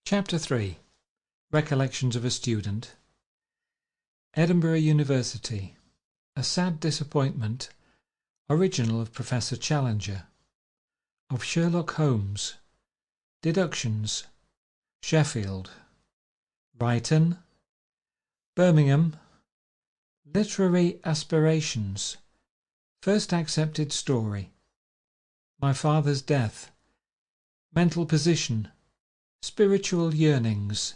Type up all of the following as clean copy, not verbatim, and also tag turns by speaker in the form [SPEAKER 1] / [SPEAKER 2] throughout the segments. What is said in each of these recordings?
[SPEAKER 1] Chapter 3. Recollections of a Student. Edinburgh University. A Sad Disappointment. Original of Professor Challenger. Of Sherlock Holmes. Deductions. Sheffield. Brighton. Birmingham. Literary aspirations. First accepted story. My father's death. Mental position. Spiritual yearnings.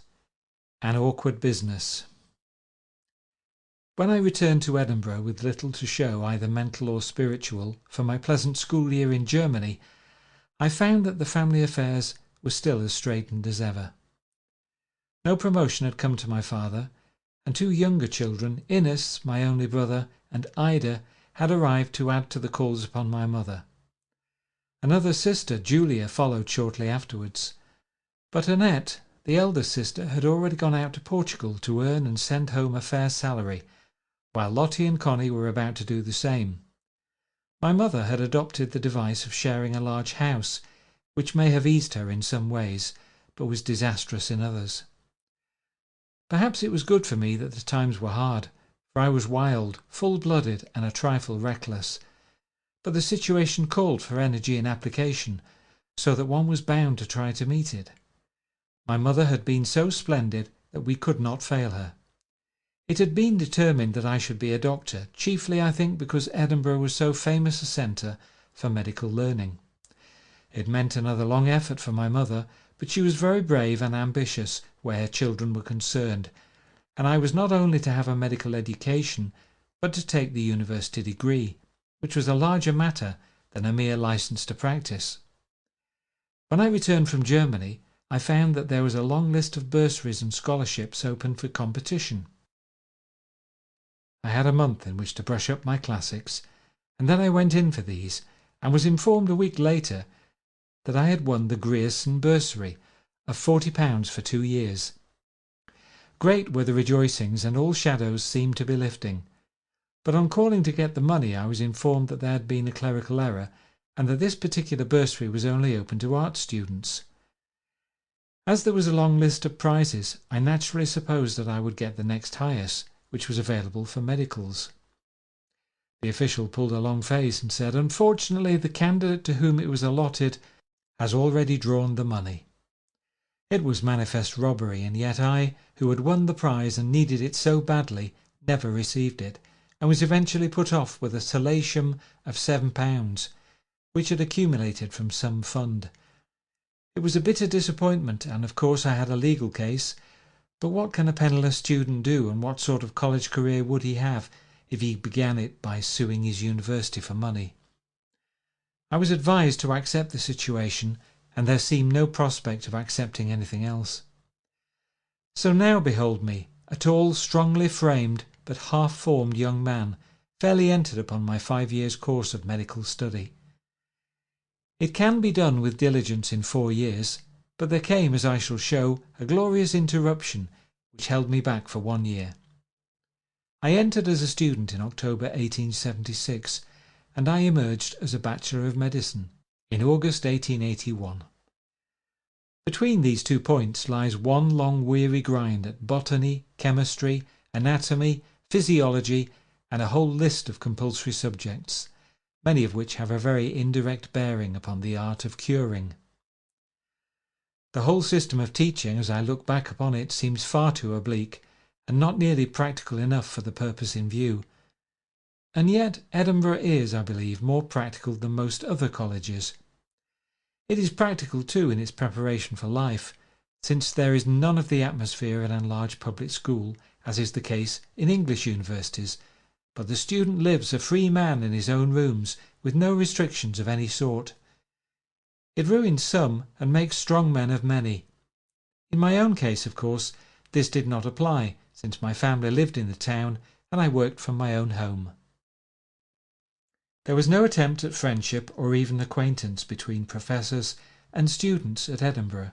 [SPEAKER 1] An awkward business. When I returned to Edinburgh with little to show, either mental or spiritual, for my pleasant school year in Germany, I found that the family affairs were still as straitened as ever. No promotion had come to my father, and two younger children, Innes, my only brother, and Ida, had arrived to add to the calls upon my mother. Another sister, Julia, followed shortly afterwards. But Annette, the eldest sister, had already gone out to Portugal to earn and send home a fair salary, while Lottie and Connie were about to do the same. My mother had adopted the device of sharing a large house, which may have eased her in some ways, but was disastrous in others. Perhaps it was good for me that the times were hard, for I was wild, full-blooded, and a trifle reckless. But the situation called for energy and application, so that one was bound to try to meet it. My mother had been so splendid that we could not fail her. It had been determined that I should be a doctor, chiefly, I think, because Edinburgh was so famous a centre for medical learning. It meant another long effort for my mother, but she was very brave and ambitious where her children were concerned, and I was not only to have a medical education, but to take the university degree, which was a larger matter than a mere licence to practice. When I returned from Germany, I found that there was a long list of bursaries and scholarships open for competition. I had a month in which to brush up my classics, and then I went in for these, and was informed a week later that I had won the Grierson bursary of £40 for 2 years. Great were the rejoicings, and all shadows seemed to be lifting. But on calling to get the money, I was informed that there had been a clerical error, and that this particular bursary was only open to art students. As there was a long list of prizes, I naturally supposed that I would get the next highest, which was available for medicals. The official pulled a long face and said, "Unfortunately, the candidate to whom it was allotted has already drawn the money." It was manifest robbery, and yet I, who had won the prize and needed it so badly, never received it, and was eventually put off with a solatium of £7, which had accumulated from some fund. It was a bitter disappointment, and of course I had a legal case, but what can a penniless student do, and what sort of college career would he have if he began it by suing his university for money? I was advised to accept the situation, and there seemed no prospect of accepting anything else. So now behold me, a tall, strongly framed, but half-formed young man, fairly entered upon my 5 years' course of medical study. It can be done with diligence in 4 years, but there came, as I shall show, a glorious interruption which held me back for 1 year. I entered as a student in October 1876, and I emerged as a Bachelor of Medicine in August 1881. Between these 2 points lies one long weary grind at botany, chemistry, anatomy, physiology, and a whole list of compulsory subjects, many of which have a very indirect bearing upon the art of curing. The whole system of teaching, as I look back upon it, seems far too oblique, and not nearly practical enough for the purpose in view. And yet Edinburgh is, I believe, more practical than most other colleges. It is practical, too, in its preparation for life, since there is none of the atmosphere in a large public school, as is the case in English universities, but the student lives a free man in his own rooms, with no restrictions of any sort. It ruins some and makes strong men of many. In my own case, of course, this did not apply, since my family lived in the town and I worked from my own home. There was no attempt at friendship or even acquaintance between professors and students at Edinburgh.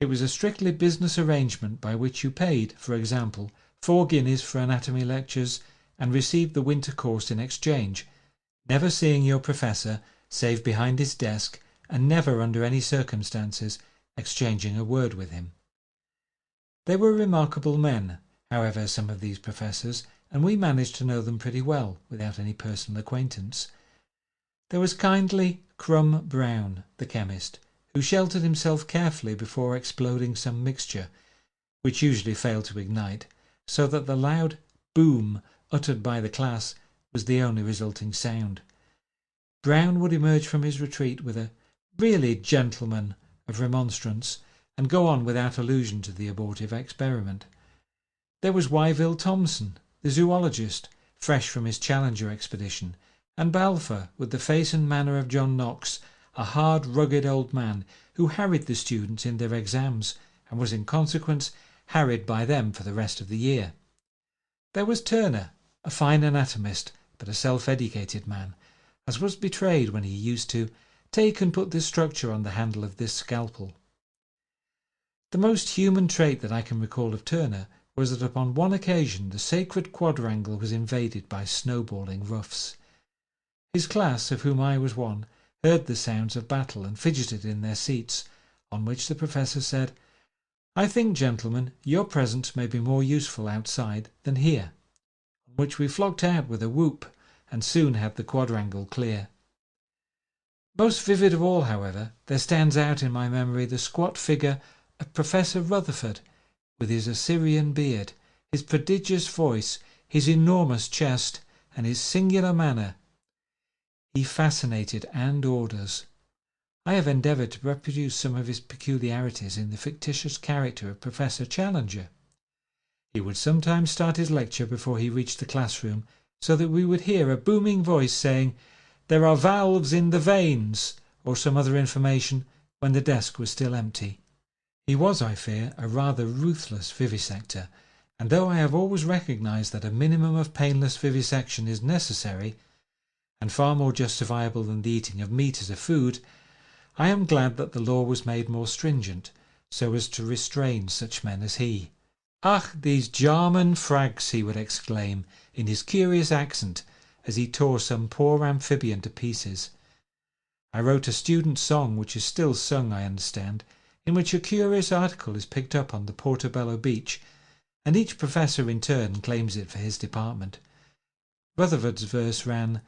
[SPEAKER 1] It was a strictly business arrangement by which you paid, for example, 4 guineas for anatomy lectures and received the winter course in exchange, never seeing your professor save behind his desk, and never under any circumstances exchanging a word with him. They were remarkable men, however, some of these professors, and we managed to know them pretty well without any personal acquaintance. There was kindly Crum Brown, the chemist, who sheltered himself carefully before exploding some mixture, which usually failed to ignite, so that the loud boom uttered by the class was the only resulting sound. Brown would emerge from his retreat with a "Really, gentlemen," of remonstrance, and go on without allusion to the abortive experiment. There was Wyville Thomson, the zoologist, fresh from his Challenger expedition, and Balfour, with the face and manner of John Knox, a hard, rugged old man who harried the students in their exams, and was in consequence harried by them for the rest of the year. There was Turner, a fine anatomist, but a self-educated man, as was betrayed when he used to take and put this structure on the handle of this scalpel. The most human trait that I can recall of Turner was that upon one occasion the sacred quadrangle was invaded by snowballing roughs. His class, of whom I was one, heard the sounds of battle and fidgeted in their seats, on which the professor said, "I think, gentlemen, your presence may be more useful outside than here," on which we flocked out with a whoop and soon had the quadrangle clear. Most vivid of all, however, there stands out in my memory the squat figure of Professor Rutherford, with his Assyrian beard, his prodigious voice, his enormous chest, and his singular manner. He fascinated and awed us. I have endeavoured to reproduce some of his peculiarities in the fictitious character of Professor Challenger. He would sometimes start his lecture before he reached the classroom, so that we would hear a booming voice saying, "There are valves in the veins," or some other information, when the desk was still empty. He was, I fear, a rather ruthless vivisector, and though I have always recognized that a minimum of painless vivisection is necessary, and far more justifiable than the eating of meat as a food, I am glad that the law was made more stringent, so as to restrain such men as he. "Ach, these Jarman frags!" he would exclaim, in his curious accent, as he tore some poor amphibian to pieces. I wrote a student song, which is still sung, I understand, in which a curious article is picked up on the Portobello beach, and each professor in turn claims it for his department. Rutherford's verse ran,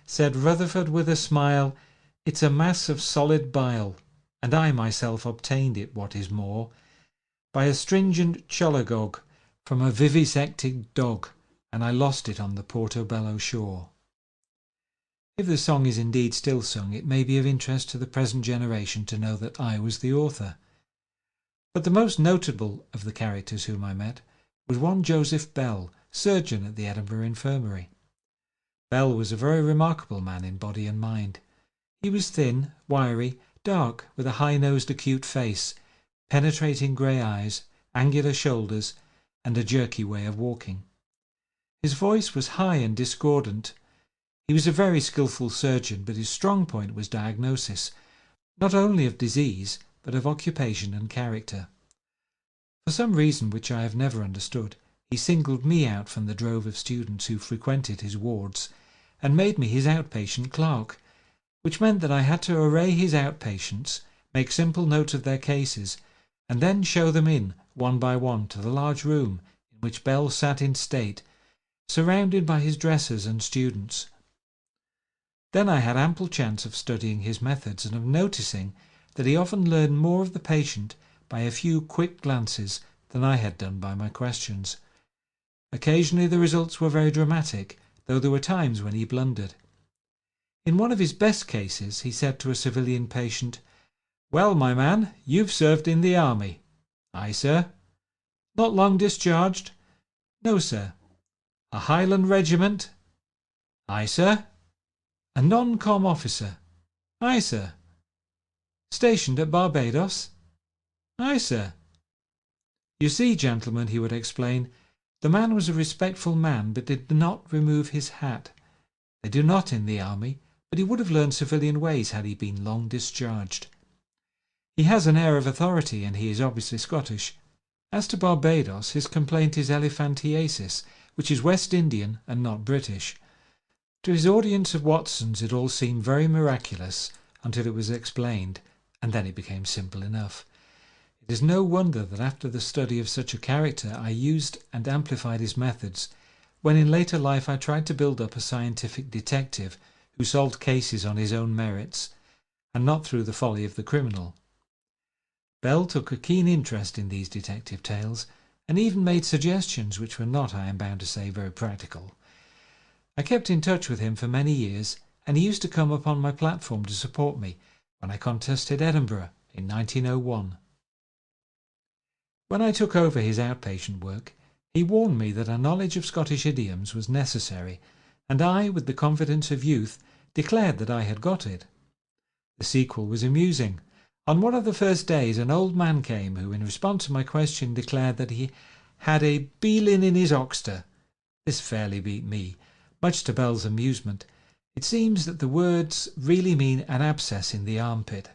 [SPEAKER 1] "Said Rutherford with a smile, 'It's a mass of solid bile,' and I myself obtained it, what is more, by a stringent cholagogue from a vivisected dog, and I lost it on the Portobello shore." If the song is indeed still sung, it may be of interest to the present generation to know that I was the author. But the most notable of the characters whom I met was one Joseph Bell, surgeon at the Edinburgh Infirmary. Bell was a very remarkable man in body and mind. He was thin, wiry, dark, with a high-nosed acute face, penetrating grey eyes, angular shoulders, and a jerky way of walking. His voice was high and discordant. He was a very skilful surgeon, but his strong point was diagnosis, not only of disease, but of occupation and character. For some reason which I have never understood, he singled me out from the drove of students who frequented his wards, and made me his outpatient clerk, which meant that I had to array his outpatients, make simple notes of their cases, and then show them in, one by one, to the large room in which Bell sat in state, surrounded by his dressers and students. Then I had ample chance of studying his methods and of noticing that he often learned more of the patient by a few quick glances than I had done by my questions. Occasionally the results were very dramatic, though there were times when he blundered. In one of his best cases he said to a civilian patient, "Well, my man, you've served in the army." "Aye, sir." "Not long discharged?" "No, sir." "A Highland regiment?" "Aye, sir." "A non-com officer?" "Aye, sir." "Stationed at Barbados?" "Aye, sir." "You see, gentlemen," he would explain, "the man was a respectful man, but did not remove his hat. They do not in the army, but he would have learned civilian ways had he been long discharged. He has an air of authority, and he is obviously Scottish. As to Barbados, his complaint is elephantiasis, which is West Indian and not British." To his audience of Watsons it all seemed very miraculous until it was explained, and then it became simple enough. It is no wonder that after the study of such a character I used and amplified his methods, when in later life I tried to build up a scientific detective who solved cases on his own merits, and not through the folly of the criminal. Bell took a keen interest in these detective tales, and even made suggestions which were not, I am bound to say, very practical. I kept in touch with him for many years, and he used to come upon my platform to support me when I contested Edinburgh in 1901. When I took over his outpatient work, he warned me that a knowledge of Scottish idioms was necessary, and I, with the confidence of youth, declared that I had got it. The sequel was amusing. On one of the first days an old man came who, in response to my question, declared that he had a beelin in his oxter. This fairly beat me, much to Bell's amusement. It seems that the words really mean an abscess in the armpit.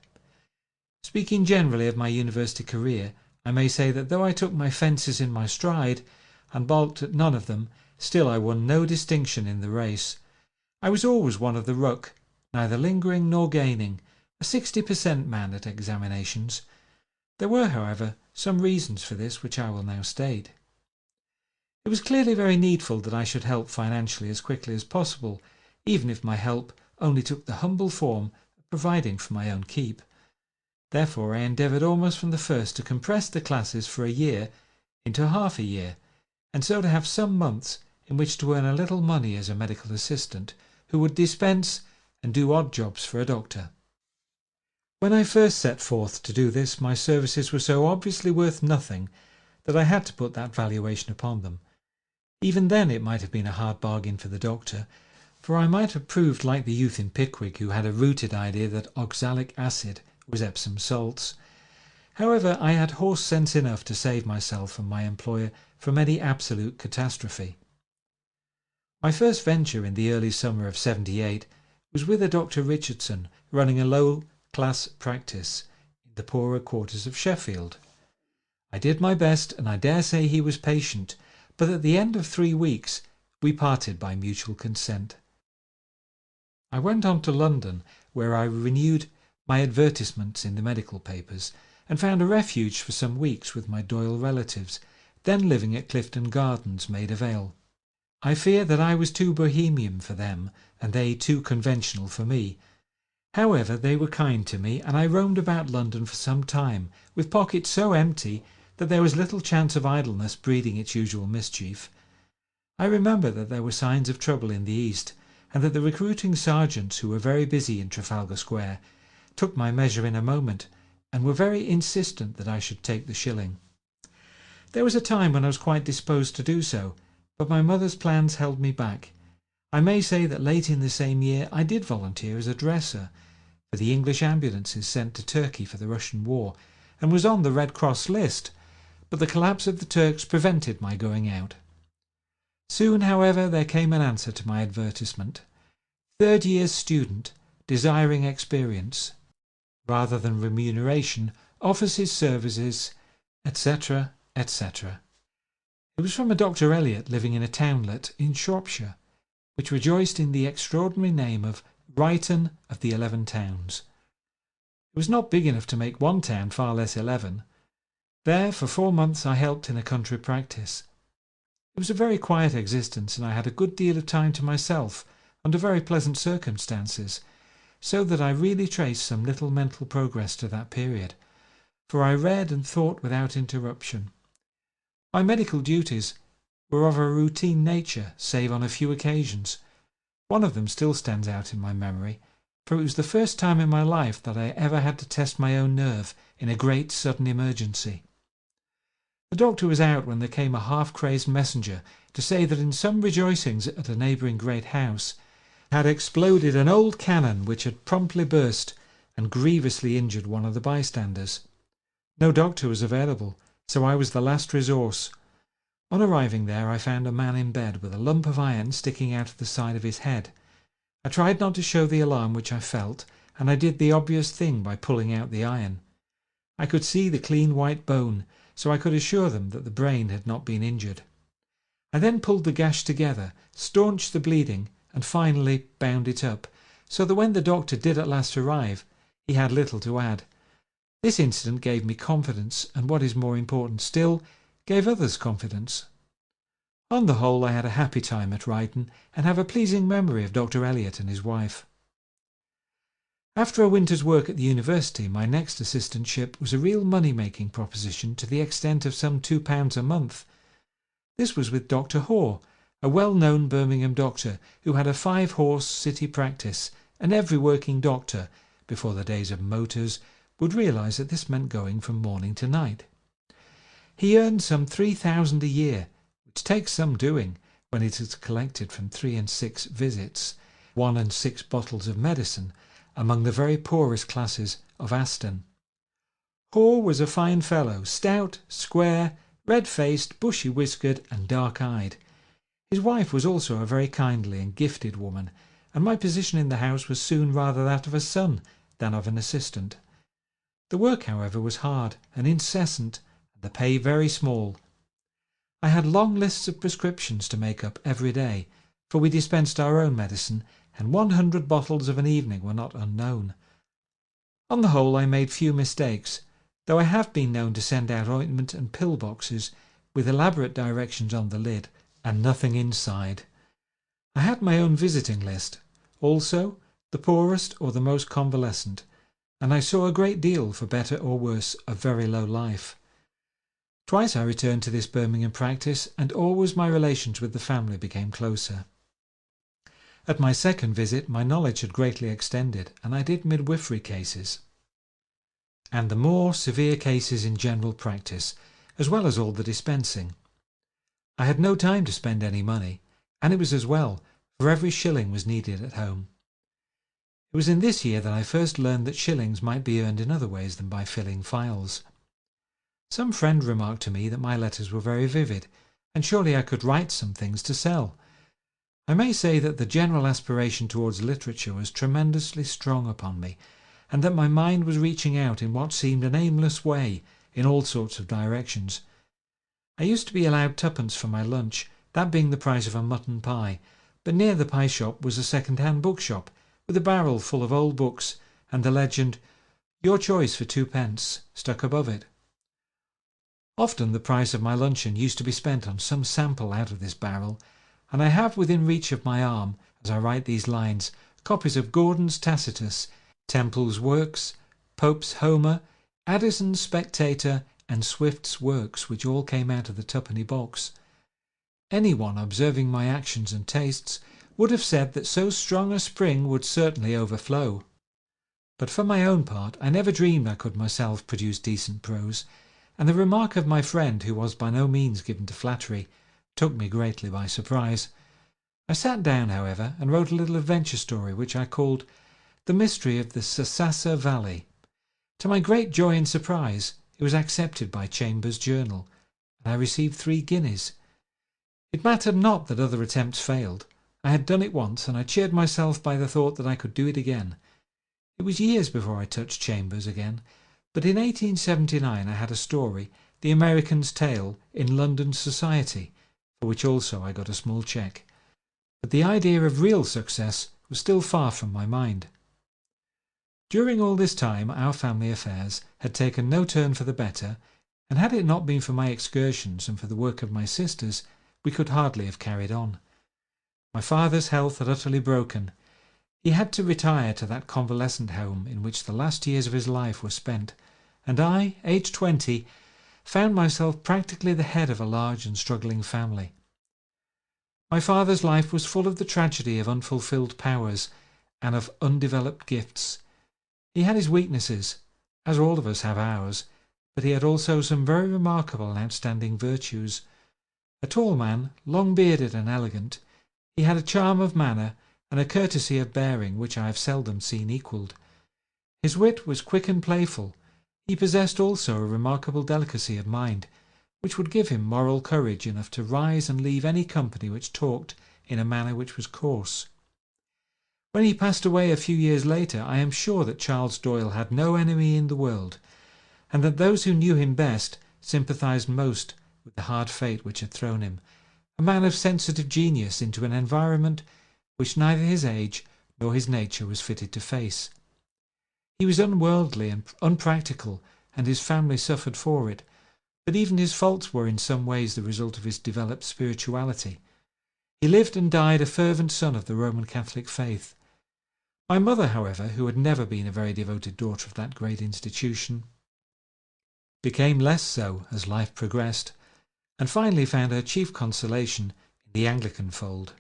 [SPEAKER 1] Speaking generally of my university career, I may say that though I took my fences in my stride, and balked at none of them, still I won no distinction in the race. I was always one of the ruck, neither lingering nor gaining, a 60% man at examinations. There were, however, some reasons for this which I will now state. It was clearly very needful that I should help financially as quickly as possible, even if my help only took the humble form of providing for my own keep. Therefore I endeavoured almost from the first to compress the classes for a year into half a year, and so to have some months in which to earn a little money as a medical assistant who would dispense and do odd jobs for a doctor. When I first set forth to do this, my services were so obviously worth nothing that I had to put that valuation upon them. Even then it might have been a hard bargain for the doctor, for I might have proved like the youth in Pickwick who had a rooted idea that oxalic acid was Epsom salts. However, I had horse sense enough to save myself and my employer from any absolute catastrophe. My first venture in the early summer of '78 was with a Dr. Richardson running a low-class practice in the poorer quarters of Sheffield. I did my best, and I dare say he was patient, but at the end of 3 weeks we parted by mutual consent. I went on to London, where I renewed my advertisements in the medical papers, and found a refuge for some weeks with my Doyle relatives, then living at Clifton Gardens, Maida Vale. I fear that I was too bohemian for them, and they too conventional for me. However, they were kind to me, and I roamed about London for some time, with pockets so empty that there was little chance of idleness breeding its usual mischief. I remember that there were signs of trouble in the East, and that the recruiting sergeants, who were very busy in Trafalgar Square, took my measure in a moment, and were very insistent that I should take the shilling. There was a time when I was quite disposed to do so, but my mother's plans held me back. I may say that late in the same year I did volunteer as a dresser for the English ambulances sent to Turkey for the Russian war, and was on the Red Cross list, but the collapse of the Turks prevented my going out. Soon, however, there came an answer to my advertisement. Third year's student, desiring experience, rather than remuneration, offers his services, etc., etc. It was from a Dr. Elliot living in a townlet in Shropshire, which rejoiced in the extraordinary name of Ryton of the 11 Towns. It was not big enough to make one town, far less 11. There, for 4 months, I helped in a country practice. It was a very quiet existence, and I had a good deal of time to myself, under very pleasant circumstances, so that I really traced some little mental progress to that period, for I read and thought without interruption. My medical duties were of a routine nature, save on a few occasions. One of them still stands out in my memory, for it was the first time in my life that I ever had to test my own nerve in a great sudden emergency. The doctor was out when there came a half-crazed messenger to say that in some rejoicings at a neighbouring great house had exploded an old cannon which had promptly burst and grievously injured one of the bystanders. No doctor was available, so I was the last resource. On arriving there I found a man in bed with a lump of iron sticking out of the side of his head. I tried not to show the alarm which I felt, and I did the obvious thing by pulling out the iron. I could see the clean white bone, so I could assure them that the brain had not been injured. I then pulled the gash together, staunched the bleeding, and finally bound it up, so that when the doctor did at last arrive, he had little to add. This incident gave me confidence, and what is more important still, gave others confidence. On the whole, I had a happy time at Ryton, and have a pleasing memory of Dr. Elliot and his wife. After a winter's work at the university, my next assistantship was a real money-making proposition to the extent of some £2 a month. This was with Dr. Hoare, a well-known Birmingham doctor who had a 5-horse city practice, and every working doctor, before the days of motors, would realise that this meant going from morning to night. He earned some £3,000 a year, which takes some doing when it is collected from 3 and 6 visits, 1 and 6 bottles of medicine, among the very poorest classes of Aston. Hoare was a fine fellow, stout, square, red-faced, bushy-whiskered and dark-eyed. His wife was also a very kindly and gifted woman, and my position in the house was soon rather that of a son than of an assistant. The work, however, was hard and incessant, and the pay very small. I had long lists of prescriptions to make up every day, for we dispensed our own medicine, and 100 bottles of an evening were not unknown. On the whole, I made few mistakes, though I have been known to send out ointment and pill boxes with elaborate directions on the lid and nothing inside. I had my own visiting list, also the poorest or the most convalescent, and I saw a great deal, for better or worse, of very low life. Twice I returned to this Birmingham practice, and always my relations with the family became closer. At my second visit my knowledge had greatly extended, and I did midwifery cases, and the more severe cases in general practice, as well as all the dispensing. I had no time to spend any money, and it was as well, for every shilling was needed at home. It was in this year that I first learned that shillings might be earned in other ways than by filling files. Some friend remarked to me that my letters were very vivid, and surely I could write some things to sell. I may say that the general aspiration towards literature was tremendously strong upon me, and that my mind was reaching out in what seemed an aimless way in all sorts of directions. I used to be allowed 2d for my lunch, that being the price of a mutton pie, but near the pie shop was a second-hand bookshop, with a barrel full of old books, and the legend, "Your choice for 2d," stuck above it. Often the price of my luncheon used to be spent on some sample out of this barrel, and I have within reach of my arm, as I write these lines, copies of Gordon's Tacitus, Temple's Works, Pope's Homer, Addison's Spectator, and Swift's Works, which all came out of the twopenny box. Anyone observing my actions and tastes would have said that so strong a spring would certainly overflow. But for my own part, I never dreamed I could myself produce decent prose, and the remark of my friend, who was by no means given to flattery, took me greatly by surprise. I sat down, however, and wrote a little adventure story which I called The Mystery of the Sasassa Valley. To my great joy and surprise, it was accepted by Chambers' Journal, and I received 3 guineas. It mattered not that other attempts failed. I had done it once, and I cheered myself by the thought that I could do it again. It was years before I touched Chambers again, but in 1879 I had a story, The American's Tale, in London Society, for which also I got a small cheque. But the idea of real success was still far from my mind. During all this time our family affairs had taken no turn for the better, and had it not been for my excursions and for the work of my sisters, we could hardly have carried on. My father's health had utterly broken. He had to retire to that convalescent home in which the last years of his life were spent, and I, aged 20, found myself practically the head of a large and struggling family. My father's life was full of the tragedy of unfulfilled powers and of undeveloped gifts. He had his weaknesses, as all of us have ours, but he had also some very remarkable and outstanding virtues. A tall man, long-bearded and elegant, he had a charm of manner and a courtesy of bearing which I have seldom seen equalled. His wit was quick and playful. He possessed also a remarkable delicacy of mind, which would give him moral courage enough to rise and leave any company which talked in a manner which was coarse. When he passed away a few years later, I am sure that Charles Doyle had no enemy in the world, and that those who knew him best sympathized most with the hard fate which had thrown him, a man of sensitive genius, into an environment which neither his age nor his nature was fitted to face. He was unworldly and unpractical, and his family suffered for it, but even his faults were in some ways the result of his developed spirituality. He lived and died a fervent son of the Roman Catholic faith. My mother, however, who had never been a very devoted daughter of that great institution, became less so as life progressed, and finally found her chief consolation in the Anglican fold.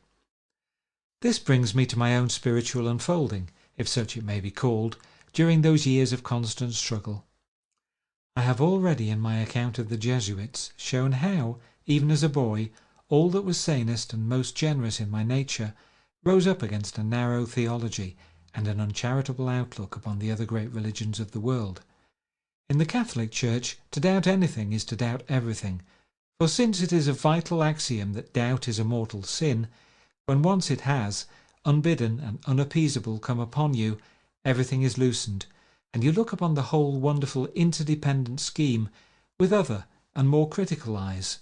[SPEAKER 1] This brings me to my own spiritual unfolding, if such it may be called, during those years of constant struggle. I have already in my account of the Jesuits shown how, even as a boy, all that was sanest and most generous in my nature rose up against a narrow theology and an uncharitable outlook upon the other great religions of the world. In the Catholic Church, to doubt anything is to doubt everything, for since it is a vital axiom that doubt is a mortal sin, when once it has, unbidden and unappeasable, come upon you, everything is loosened, and you look upon the whole wonderful interdependent scheme with other and more critical eyes.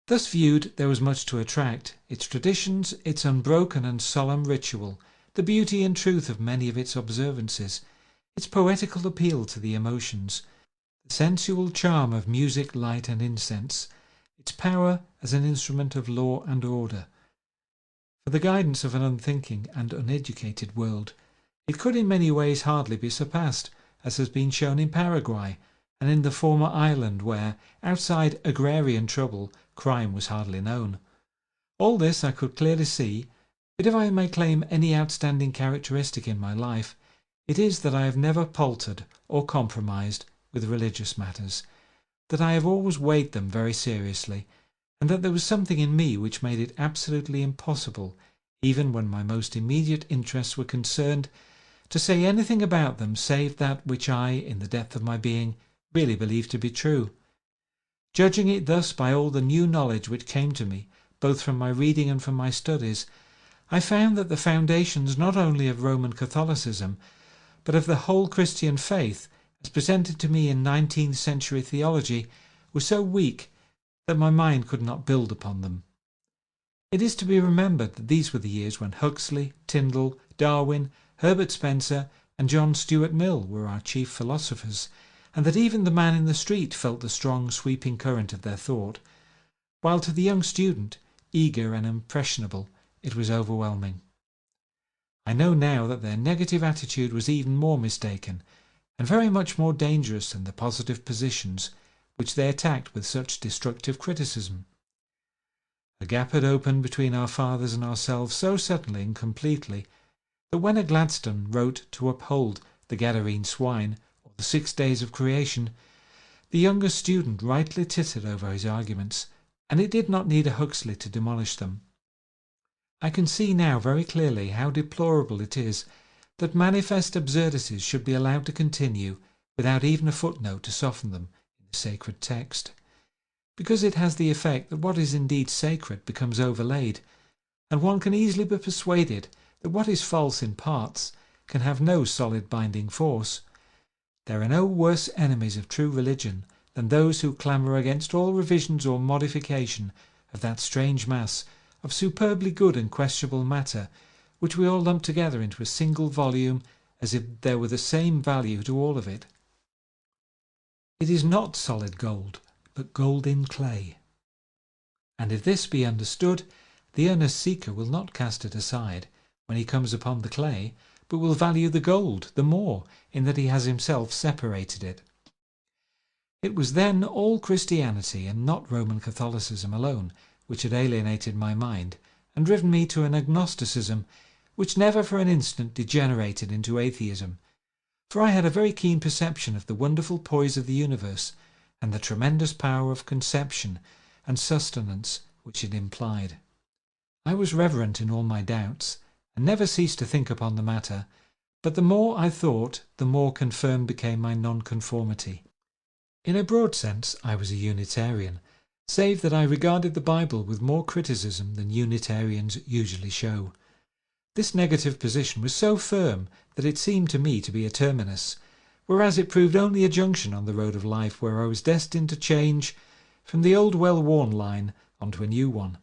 [SPEAKER 1] Thus viewed, there was much to attract: its traditions, its unbroken and solemn ritual, the beauty and truth of many of its observances, its poetical appeal to the emotions, the sensual charm of music, light, and incense, its power as an instrument of law and order. For the guidance of an unthinking and uneducated world, it could in many ways hardly be surpassed, as has been shown in Paraguay, and in the former island where, outside agrarian trouble, crime was hardly known. All this I could clearly see, but if I may claim any outstanding characteristic in my life, it is that I have never paltered or compromised with religious matters, that I have always weighed them very seriously, and that there was something in me which made it absolutely impossible, even when my most immediate interests were concerned, to say anything about them save that which I, in the depth of my being, really believed to be true. Judging it thus by all the new knowledge which came to me, both from my reading and from my studies, I found that the foundations not only of Roman Catholicism, but of the whole Christian faith, as presented to me in 19th century theology, were so weak that my mind could not build upon them. It is to be remembered that these were the years when Huxley, Tyndall, Darwin, Herbert Spencer, and John Stuart Mill were our chief philosophers, and that even the man in the street felt the strong sweeping current of their thought, while to the young student, eager and impressionable, it was overwhelming. I know now that their negative attitude was even more mistaken, and very much more dangerous than the positive positions which they attacked with such destructive criticism. A gap had opened between our fathers and ourselves so suddenly and completely that when a Gladstone wrote to uphold the Gadarene swine or the 6 days of creation, the younger student rightly tittered over his arguments, and it did not need a Huxley to demolish them. I can see now very clearly how deplorable it is that manifest absurdities should be allowed to continue without even a footnote to soften them in the sacred text, because it has the effect that what is indeed sacred becomes overlaid, and one can easily be persuaded that what is false in parts can have no solid binding force. There are no worse enemies of true religion than those who clamour against all revisions or modification of that strange mass of superbly good and questionable matter which we all lump together into a single volume as if there were the same value to all of it. It is not solid gold, but gold in clay. And if this be understood, the earnest seeker will not cast it aside when he comes upon the clay, but will value the gold the more in that he has himself separated it. It was then all Christianity and not Roman Catholicism alone which had alienated my mind and driven me to an agnosticism which never for an instant degenerated into atheism, for I had a very keen perception of the wonderful poise of the universe and the tremendous power of conception and sustenance which it implied. I was reverent in all my doubts, and never ceased to think upon the matter, but the more I thought, the more confirmed became my nonconformity. In a broad sense I was a Unitarian, save that I regarded the Bible with more criticism than Unitarians usually show. This negative position was so firm that it seemed to me to be a terminus, whereas it proved only a junction on the road of life where I was destined to change from the old well-worn line onto a new one.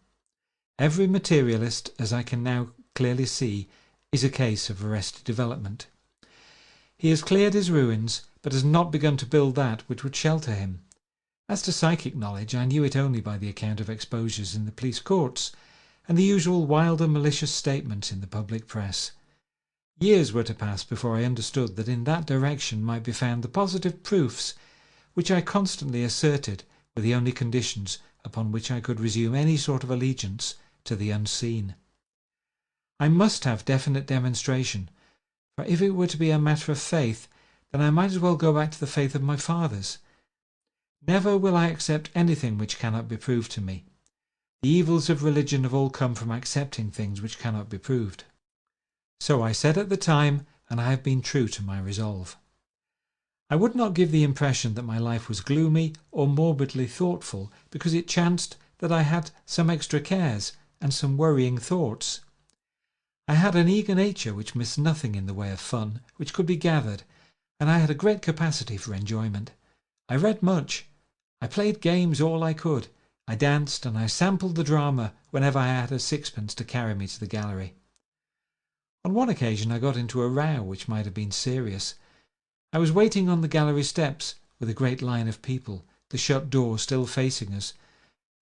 [SPEAKER 1] Every materialist, as I can now clearly see, is a case of arrested development. He has cleared his ruins, but has not begun to build that which would shelter him. As to psychic knowledge, I knew it only by the account of exposures in the police courts and the usual wild and malicious statements in the public press. Years were to pass before I understood that in that direction might be found the positive proofs which I constantly asserted were the only conditions upon which I could resume any sort of allegiance to the unseen. I must have definite demonstration, for if it were to be a matter of faith, then I might as well go back to the faith of my fathers. Never will I accept anything which cannot be proved to me. The evils of religion have all come from accepting things which cannot be proved. So I said at the time, and I have been true to my resolve. I would not give the impression that my life was gloomy or morbidly thoughtful because it chanced that I had some extra cares and some worrying thoughts. I had an eager nature which missed nothing in the way of fun which could be gathered, and I had a great capacity for enjoyment. I read much. I played games all I could. I danced, and I sampled the drama whenever I had a sixpence to carry me to the gallery. On one occasion I got into a row which might have been serious. I was waiting on the gallery steps with a great line of people, the shut door still facing us.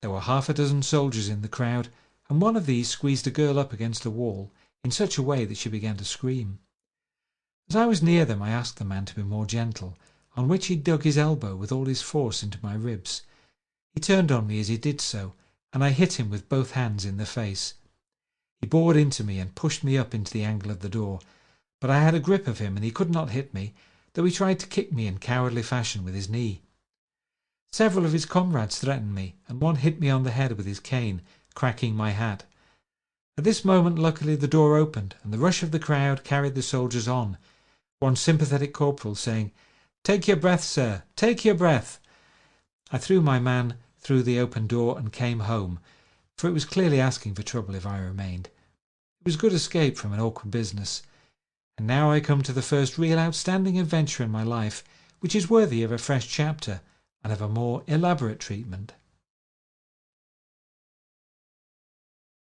[SPEAKER 1] There were half a dozen soldiers in the crowd, and one of these squeezed a girl up against the wall in such a way that she began to scream. As I was near them, I asked the man to be more gentle, on which he dug his elbow with all his force into my ribs. He turned on me as he did so, and I hit him with both hands in the face. He bored into me and pushed me up into the angle of the door, but I had a grip of him and he could not hit me, though he tried to kick me in cowardly fashion with his knee. Several of his comrades threatened me, and one hit me on the head with his cane, cracking my hat. At this moment, luckily, the door opened, and the rush of the crowd carried the soldiers on, one sympathetic corporal saying, "Take your breath, sir, take your breath." I threw my man through the open door and came home, for it was clearly asking for trouble if I remained. It was good escape from an awkward business. And now I come to the first real outstanding adventure in my life, which is worthy of a fresh chapter and of a more elaborate treatment.